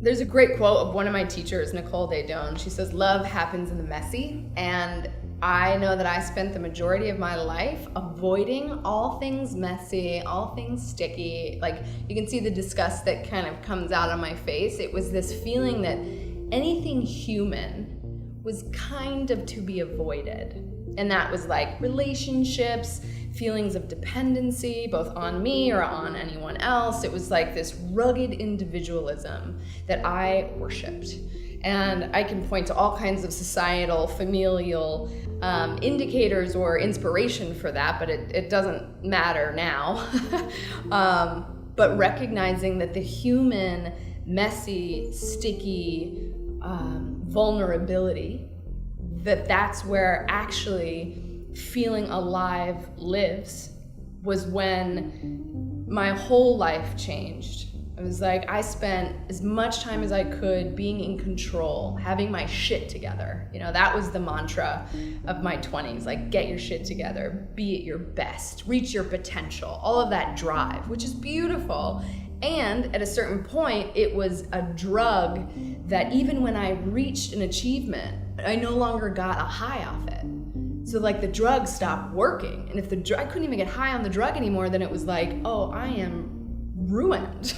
There's a great quote of one of my teachers, Nicole Daydon. She says, "Love happens in the messy." And I know that I spent the majority of my life avoiding all things messy, all things sticky. Like, you can see the disgust that kind of comes out on my face. It was this feeling that anything human was kind of to be avoided. And that was like relationships, feelings of dependency, both on me or on anyone else. It was like this rugged individualism that I worshipped. And I can point to all kinds of societal, familial indicators or inspiration for that, but it doesn't matter now. But recognizing that the human, messy, sticky vulnerability, that's where actually feeling alive lives, was when my whole life changed. It was like I spent as much time as I could being in control, having my shit together. You know, that was the mantra of my 20s, like get your shit together, be at your best, reach your potential, all of that drive, which is beautiful. And at a certain point, it was a drug that even when I reached an achievement, I no longer got a high off it. So like the drug stopped working. And if I couldn't even get high on the drug anymore, then it was like, oh, I am ruined.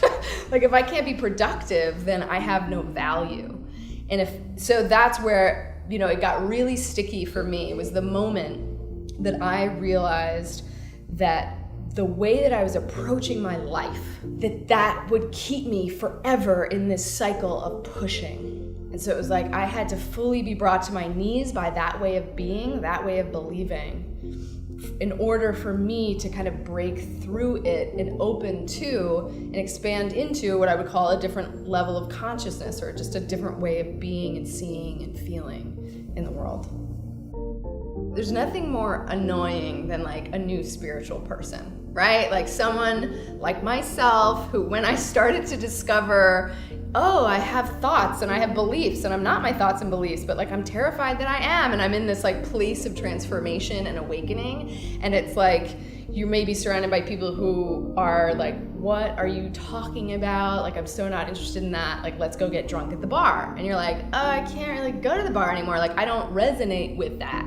Like if I can't be productive, then I have no value. And so that's where, you know, it got really sticky for me. It was the moment that I realized that the way that I was approaching my life, that would keep me forever in this cycle of pushing. And so it was like I had to fully be brought to my knees by that way of being, that way of believing, in order for me to kind of break through it and open to and expand into what I would call a different level of consciousness, or just a different way of being and seeing and feeling in the world. There's nothing more annoying than like a new spiritual person, right? Like someone like myself who, when I started to discover, oh, I have thoughts and I have beliefs and I'm not my thoughts and beliefs, but like I'm terrified that I am, and I'm in this like place of transformation and awakening, and it's like you may be surrounded by people who are like, what are you talking about? Like, I'm so not interested in that. Like, let's go get drunk at the bar. And you're like, oh, I can't really go to the bar anymore. Like, I don't resonate with that.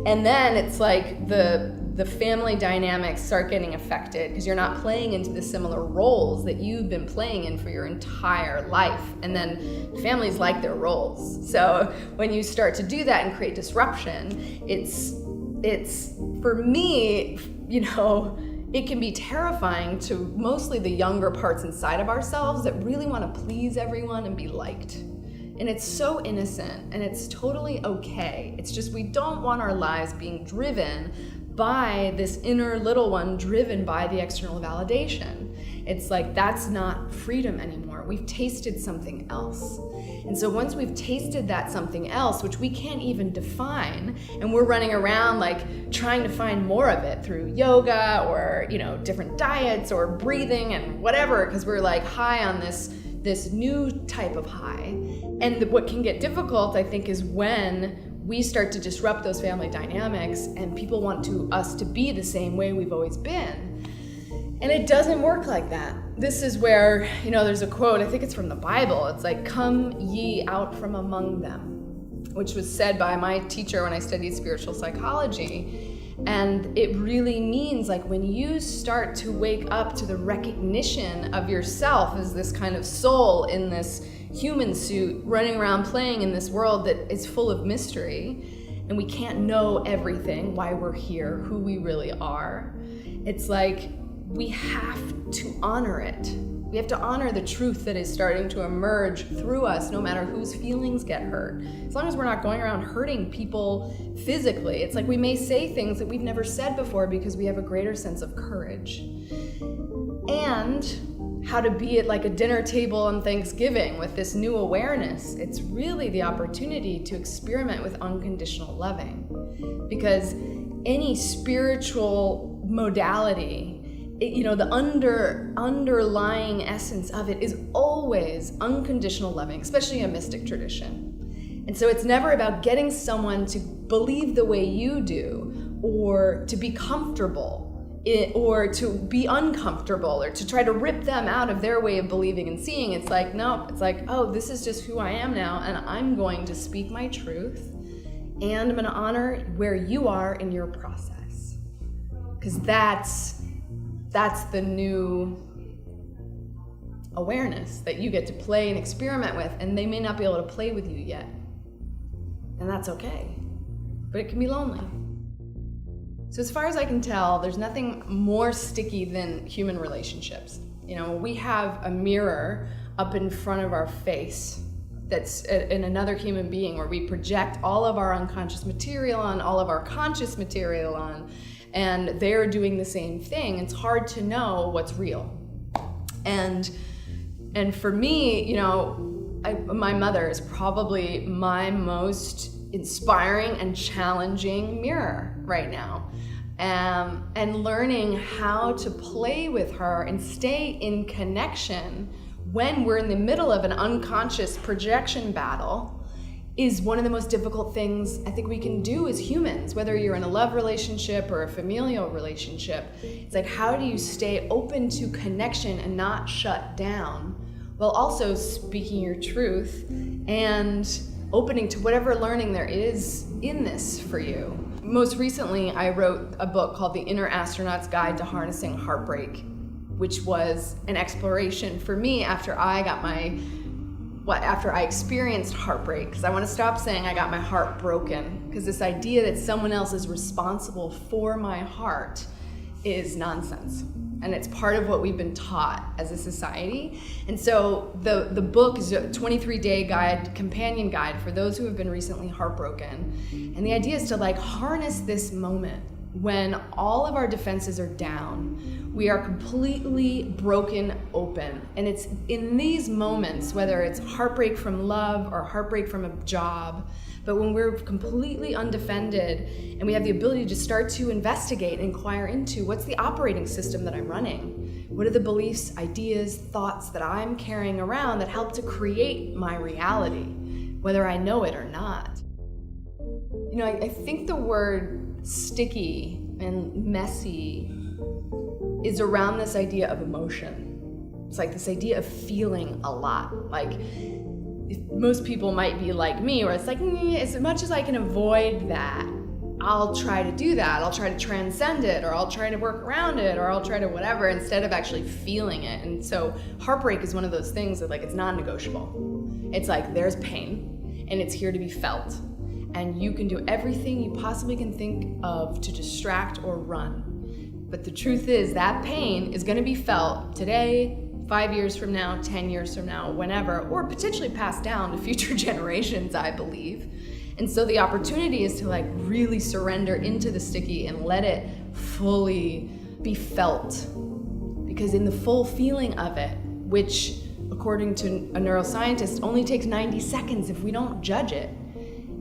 And then it's like the family dynamics start getting affected because you're not playing into the similar roles that you've been playing in for your entire life. And then families like their roles. So when you start to do that and create disruption, it's for me, you know, it can be terrifying to mostly the younger parts inside of ourselves that really want to please everyone and be liked. And it's so innocent and it's totally okay. It's just we don't want our lives being driven by this inner little one, driven by the external validation. It's like that's not freedom anymore. We've tasted something else. And so once we've tasted that something else, which we can't even define, and we're running around like trying to find more of it through yoga or, you know, different diets or breathing and whatever, because we're like high on this new type of high. And what can get difficult, I think, is when we start to disrupt those family dynamics and people want us to be the same way we've always been. And it doesn't work like that. This is where, you know, there's a quote, I think it's from the Bible. It's like, come ye out from among them, which was said by my teacher when I studied spiritual psychology. And it really means like when you start to wake up to the recognition of yourself as this kind of soul in this human suit running around playing in this world that is full of mystery, and we can't know everything, why we're here, who we really are. It's like we have to honor it. We have to honor the truth that is starting to emerge through us, no matter whose feelings get hurt. As long as we're not going around hurting people physically. It's like we may say things that we've never said before because we have a greater sense of courage. And how to be at like a dinner table on Thanksgiving with this new awareness. It's really the opportunity to experiment with unconditional loving. Because any spiritual modality, you know, the underlying essence of it is always unconditional loving, especially a mystic tradition. And so it's never about getting someone to believe the way you do or to be comfortable or to be uncomfortable, or to try to rip them out of their way of believing and seeing. It's like, no, it's like, oh, this is just who I am now, and I'm going to speak my truth, and I'm going to honor where you are in your process. Because that's the new awareness that you get to play and experiment with, and they may not be able to play with you yet. And that's okay. But it can be lonely. So as far as I can tell, there's nothing more sticky than human relationships. We have a mirror up in front of our face that's in another human being, where we project all of our unconscious material on, all of our conscious material on, and they're doing the same thing. It's hard to know what's real. And for me, my mother is probably my most inspiring and challenging mirror right now. And learning how to play with her and stay in connection when we're in the middle of an unconscious projection battle is one of the most difficult things I think we can do as humans, whether you're in a love relationship or a familial relationship. It's like, how do you stay open to connection and not shut down, while also speaking your truth and opening to whatever learning there is in this for you. Most recently, I wrote a book called The Inner Astronaut's Guide to Harnessing Heartbreak, which was an exploration for me after I experienced heartbreak, because I want to stop saying I got my heart broken, because this idea that someone else is responsible for my heart is nonsense. And it's part of what we've been taught as a society. And so the book is a 23-day guide, companion guide for those who have been recently heartbroken. And the idea is to harness this moment when all of our defenses are down. We are completely broken open. And it's in these moments, whether it's heartbreak from love or heartbreak from a job, but when we're completely undefended and we have the ability to start to investigate and inquire into, what's the operating system that I'm running? What are the beliefs, ideas, thoughts that I'm carrying around that help to create my reality, whether I know it or not? I think the word sticky and messy is around this idea of emotion. It's like this idea of feeling a lot. Most people might be like me, where it's like, as much as I can avoid that, I'll try to do that. I'll try to transcend it, or I'll try to work around it, or I'll try to whatever, instead of actually feeling it. And so heartbreak is one of those things that it's non-negotiable. It's like, there's pain, and it's here to be felt. And you can do everything you possibly can think of to distract or run. But the truth is, that pain is going to be felt today, 5 years from now, 10 years from now, whenever, or potentially passed down to future generations, I believe. And so the opportunity is to really surrender into the sticky and let it fully be felt. Because in the full feeling of it, which according to a neuroscientist only takes 90 seconds if we don't judge it,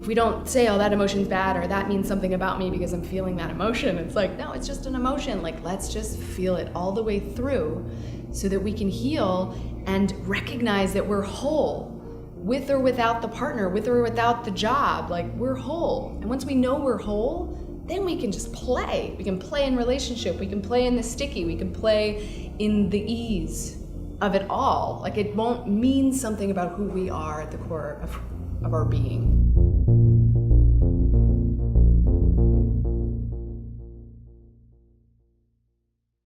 if we don't say, oh, that emotion's bad, or that means something about me because I'm feeling that emotion, it's like, no, it's just an emotion. Let's just feel it all the way through so that we can heal and recognize that we're whole, with or without the partner, with or without the job. We're whole. And once we know we're whole, then we can just play. We can play in relationship. We can play in the sticky. We can play in the ease of it all. It won't mean something about who we are at the core of our being.